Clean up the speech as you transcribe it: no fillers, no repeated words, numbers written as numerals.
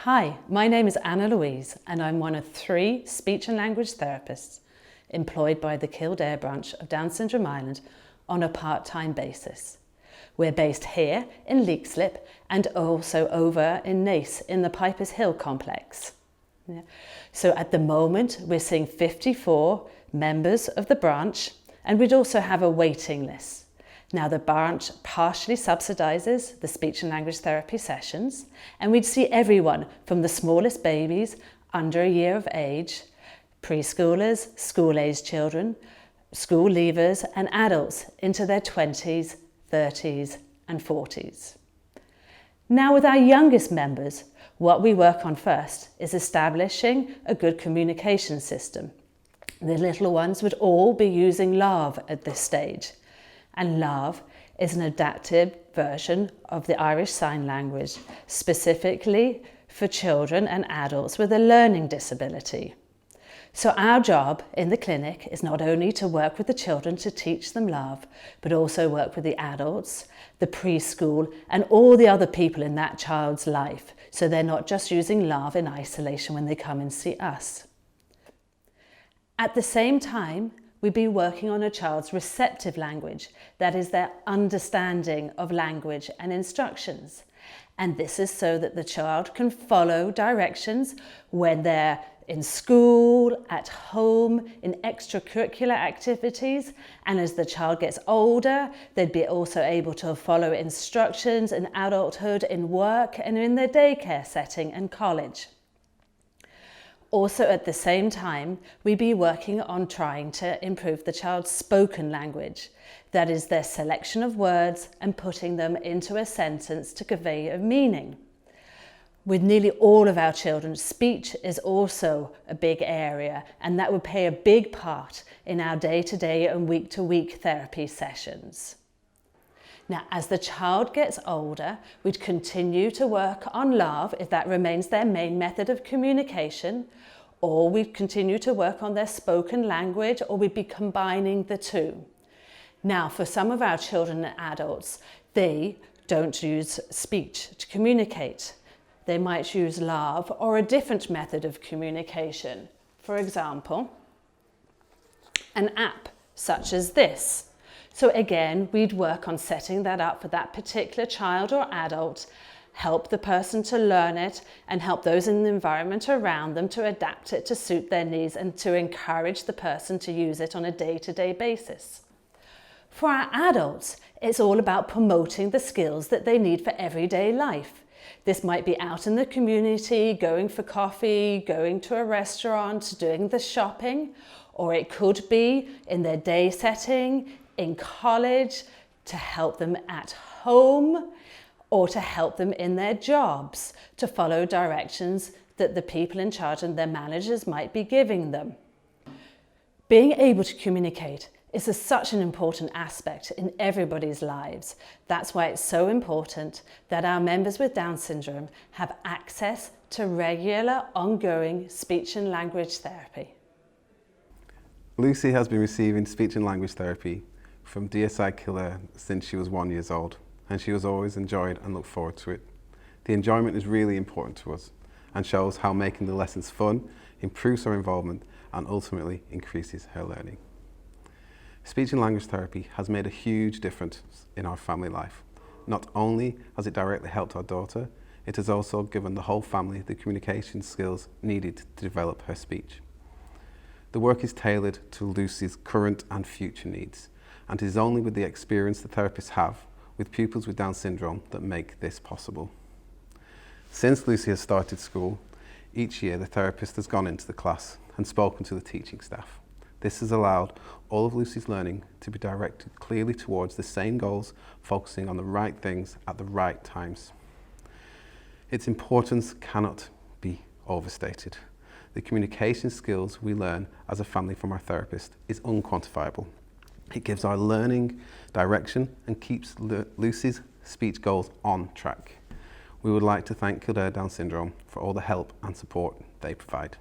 Hi, my name is Anna Louise and I'm one of 3 speech and language therapists employed by the Kildare branch of Down Syndrome Ireland on a part-time basis. We're based here in Leixlip and also over in Naas in the Pipers Hill complex. So at the moment we're seeing 54 members of the branch, and we'd also have a waiting list. Now the branch partially subsidises the speech and language therapy sessions, and we'd see everyone from the smallest babies under a year of age, preschoolers, school-aged children, school leavers and adults into their 20s, 30s and 40s. Now with our youngest members, what we work on first is establishing a good communication system. The little ones would all be using LAV at this stage. And LAV is an adapted version of the Irish Sign Language, specifically for children and adults with a learning disability. So our job in the clinic is not only to work with the children to teach them LAV, but also work with the adults, the preschool, and all the other people in that child's life, so they're not just using LAV in isolation when they come and see us. At the same time, we'd be working on a child's receptive language, that is their understanding of language and instructions. And this is so that the child can follow directions when they're in school, at home, in extracurricular activities. And as the child gets older, they'd be also able to follow instructions in adulthood, in work and in their daycare setting and college. Also at the same time, we'd be working on trying to improve the child's spoken language, that is their selection of words and putting them into a sentence to convey a meaning. With nearly all of our children, speech is also a big area, and that would play a big part in our day-to-day and week-to-week therapy sessions. Now, as the child gets older, we'd continue to work on LAV if that remains their main method of communication, or we'd continue to work on their spoken language, or we'd be combining the two. Now, for some of our children and adults, they don't use speech to communicate. They might use LAV or a different method of communication. For example, an app such as this. So again, we'd work on setting that up for that particular child or adult, help the person to learn it and help those in the environment around them to adapt it to suit their needs and to encourage the person to use it on a day-to-day basis. For our adults, it's all about promoting the skills that they need for everyday life. This might be out in the community, going for coffee, going to a restaurant, doing the shopping, or it could be in their day setting, in college, to help them at home, or to help them in their jobs, to follow directions that the people in charge and their managers might be giving them. Being able to communicate is such an important aspect in everybody's lives. That's why it's so important that our members with Down syndrome have access to regular, ongoing speech and language therapy. Lucy has been receiving speech and language therapy from KDSI Kildare since she was 1 year old, and she has always enjoyed and looked forward to it. The enjoyment is really important to us and shows how making the lessons fun improves her involvement and ultimately increases her learning. Speech and language therapy has made a huge difference in our family life. Not only has it directly helped our daughter, it has also given the whole family the communication skills needed to develop her speech. The work is tailored to Lucy's current and future needs, and it is only with the experience the therapists have with pupils with Down syndrome that make this possible. Since Lucy has started school, each year the therapist has gone into the class and spoken to the teaching staff. This has allowed all of Lucy's learning to be directed clearly towards the same goals, focusing on the right things at the right times. Its importance cannot be overstated. The communication skills we learn as a family from our therapist is unquantifiable. It gives our learning direction and keeps Lucy's speech goals on track. We would like to thank Kildare Down Syndrome for all the help and support they provide.